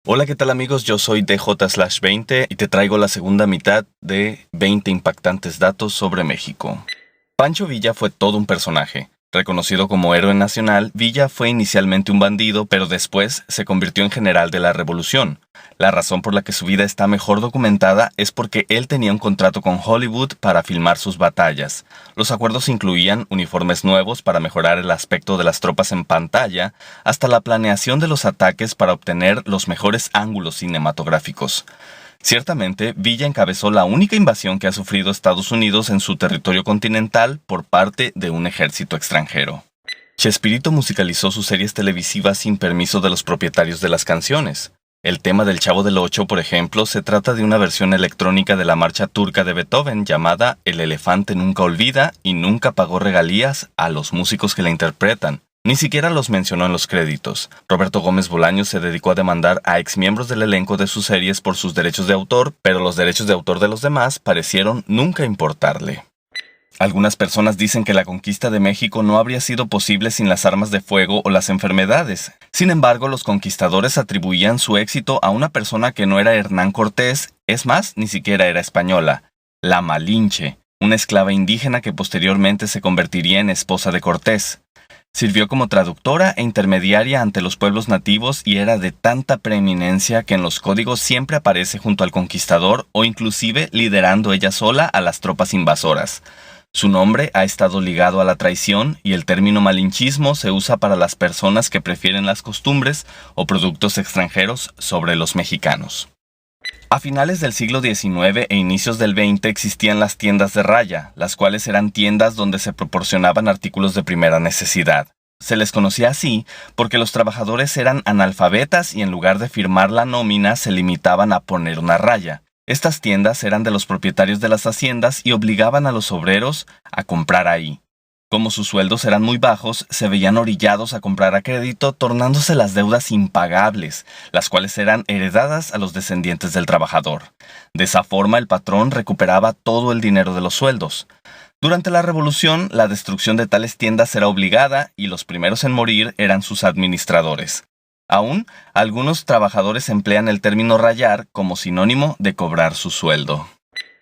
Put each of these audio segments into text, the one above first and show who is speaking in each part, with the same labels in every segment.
Speaker 1: Hola, ¿qué tal amigos? Yo soy DJ/20 y te traigo la segunda mitad de 20 impactantes datos sobre México. Pancho Villa fue todo un personaje. Reconocido como héroe nacional, Villa fue inicialmente un bandido, pero después se convirtió en general de la revolución. La razón por la que su vida está mejor documentada es porque él tenía un contrato con Hollywood para filmar sus batallas. Los acuerdos incluían uniformes nuevos para mejorar el aspecto de las tropas en pantalla, hasta la planeación de los ataques para obtener los mejores ángulos cinematográficos. Ciertamente, Villa encabezó la única invasión que ha sufrido Estados Unidos en su territorio continental por parte de un ejército extranjero. Chespirito musicalizó sus series televisivas sin permiso de los propietarios de las canciones. El tema del Chavo del Ocho, por ejemplo, se trata de una versión electrónica de la marcha turca de Beethoven llamada El elefante nunca olvida y nunca pagó regalías a los músicos que la interpretan. Ni siquiera los mencionó en los créditos. Roberto Gómez Bolaños se dedicó a demandar a exmiembros del elenco de sus series por sus derechos de autor, pero los derechos de autor de los demás parecieron nunca importarle. Algunas personas dicen que la conquista de México no habría sido posible sin las armas de fuego o las enfermedades. Sin embargo, los conquistadores atribuían su éxito a una persona que no era Hernán Cortés, es más, ni siquiera era española, la Malinche, una esclava indígena que posteriormente se convertiría en esposa de Cortés. Sirvió como traductora e intermediaria ante los pueblos nativos y era de tanta preeminencia que en los códigos siempre aparece junto al conquistador o inclusive liderando ella sola a las tropas invasoras. Su nombre ha estado ligado a la traición y el término malinchismo se usa para las personas que prefieren las costumbres o productos extranjeros sobre los mexicanos. A finales del siglo XIX e inicios del XX existían las tiendas de raya, las cuales eran tiendas donde se proporcionaban artículos de primera necesidad. Se les conocía así porque los trabajadores eran analfabetas y en lugar de firmar la nómina se limitaban a poner una raya. Estas tiendas eran de los propietarios de las haciendas y obligaban a los obreros a comprar ahí. Como sus sueldos eran muy bajos, se veían orillados a comprar a crédito, tornándose las deudas impagables, las cuales eran heredadas a los descendientes del trabajador. De esa forma, el patrón recuperaba todo el dinero de los sueldos. Durante la Revolución, la destrucción de tales tiendas era obligada y los primeros en morir eran sus administradores. Aún, algunos trabajadores emplean el término rayar como sinónimo de cobrar su sueldo.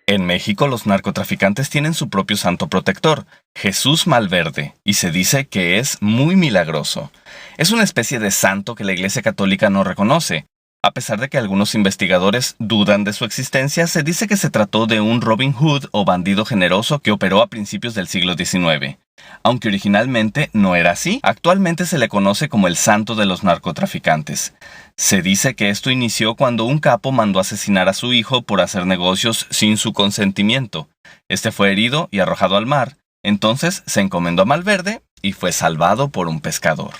Speaker 1: En México, los narcotraficantes tienen su propio santo protector, Jesús Malverde, y se dice que es muy milagroso. Es una especie de santo que la Iglesia Católica no reconoce. A pesar de que algunos investigadores dudan de su existencia, se dice que se trató de un Robin Hood o bandido generoso que operó a principios del siglo XIX. Aunque originalmente no era así, actualmente se le conoce como el santo de los narcotraficantes. Se dice que esto inició cuando un capo mandó asesinar a su hijo por hacer negocios sin su consentimiento. Este fue herido y arrojado al mar. Entonces se encomendó a Malverde y fue salvado por un pescador.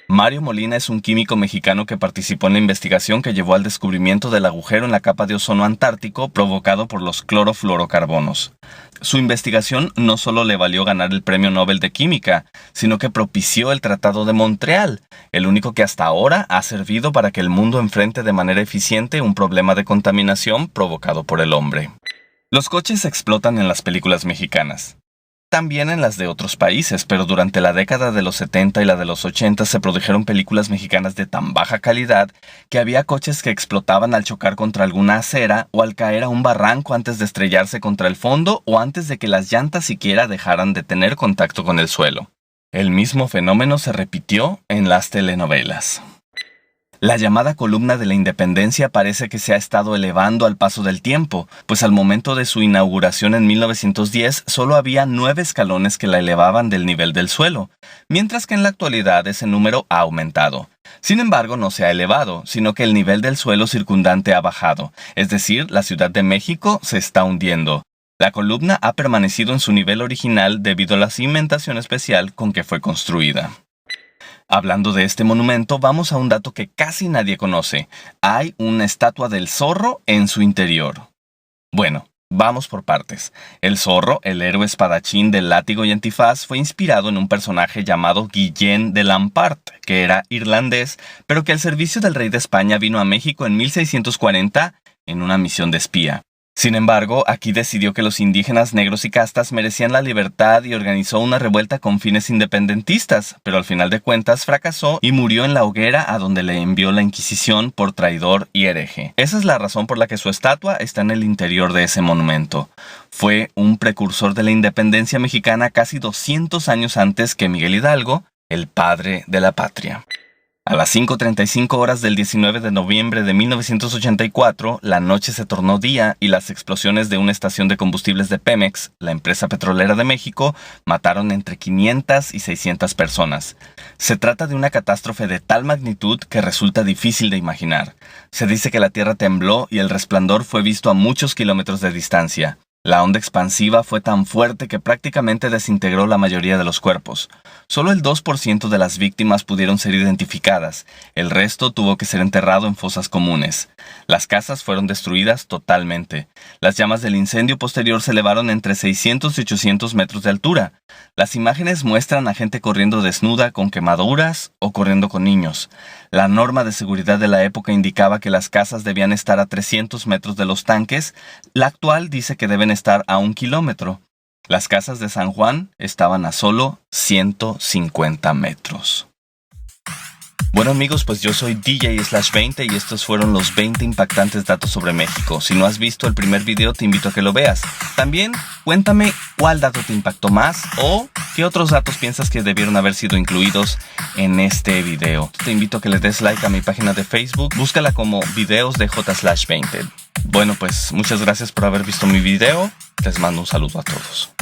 Speaker 1: Mario Molina es un químico mexicano que participó en la investigación que llevó al descubrimiento del agujero en la capa de ozono antártico provocado por los clorofluorocarbonos. Su investigación no solo le valió ganar el Premio Nobel de Química, sino que propició el Tratado de Montreal, el único que hasta ahora ha servido para que el mundo enfrente de manera eficiente un problema de contaminación provocado por el hombre. Los coches explotan en las películas mexicanas. También en las de otros países, pero durante la década de los 70 y la de los 80 se produjeron películas mexicanas de tan baja calidad que había coches que explotaban al chocar contra alguna acera o al caer a un barranco antes de estrellarse contra el fondo o antes de que las llantas siquiera dejaran de tener contacto con el suelo. El mismo fenómeno se repitió en las telenovelas. La llamada columna de la Independencia parece que se ha estado elevando al paso del tiempo, pues al momento de su inauguración en 1910 solo había 9 escalones que la elevaban del nivel del suelo, mientras que en la actualidad ese número ha aumentado. Sin embargo, no se ha elevado, sino que el nivel del suelo circundante ha bajado, es decir, la Ciudad de México se está hundiendo. La columna ha permanecido en su nivel original debido a la cimentación especial con que fue construida. Hablando de este monumento, vamos a un dato que casi nadie conoce. Hay una estatua del zorro en su interior. Bueno, vamos por partes. El zorro, el héroe espadachín del látigo y antifaz, fue inspirado en un personaje llamado Guillén de Lampart, que era irlandés, pero que al servicio del rey de España vino a México en 1640 en una misión de espía. Sin embargo, aquí decidió que los indígenas negros y castas merecían la libertad y organizó una revuelta con fines independentistas, pero al final de cuentas fracasó y murió en la hoguera a donde le envió la Inquisición por traidor y hereje. Esa es la razón por la que su estatua está en el interior de ese monumento. Fue un precursor de la independencia mexicana casi 200 años antes que Miguel Hidalgo, el padre de la patria. A las 5:35 horas del 19 de noviembre de 1984, la noche se tornó día y las explosiones de una estación de combustibles de Pemex, la empresa petrolera de México, mataron entre 500 y 600 personas. Se trata de una catástrofe de tal magnitud que resulta difícil de imaginar. Se dice que la tierra tembló y el resplandor fue visto a muchos kilómetros de distancia. La onda expansiva fue tan fuerte que prácticamente desintegró la mayoría de los cuerpos. Solo el 2% de las víctimas pudieron ser identificadas, el resto tuvo que ser enterrado en fosas comunes. Las casas fueron destruidas totalmente. Las llamas del incendio posterior se elevaron entre 600 y 800 metros de altura. Las imágenes muestran a gente corriendo desnuda con quemaduras o corriendo con niños. La norma de seguridad de la época indicaba que las casas debían estar a 300 metros de los tanques. La actual dice que deben estar a 1 kilómetro. Las casas de San Juan estaban a solo 150 metros. Bueno amigos, pues yo soy DJ/20 y estos fueron los 20 impactantes datos sobre México. Si no has visto el primer video, te invito a que lo veas. También cuéntame cuál dato te impactó más o qué otros datos piensas que debieron haber sido incluidos en este video. Te invito a que le des like a mi página de Facebook, búscala como videos de J/20. Bueno, pues muchas gracias por haber visto mi video. Les mando un saludo a todos.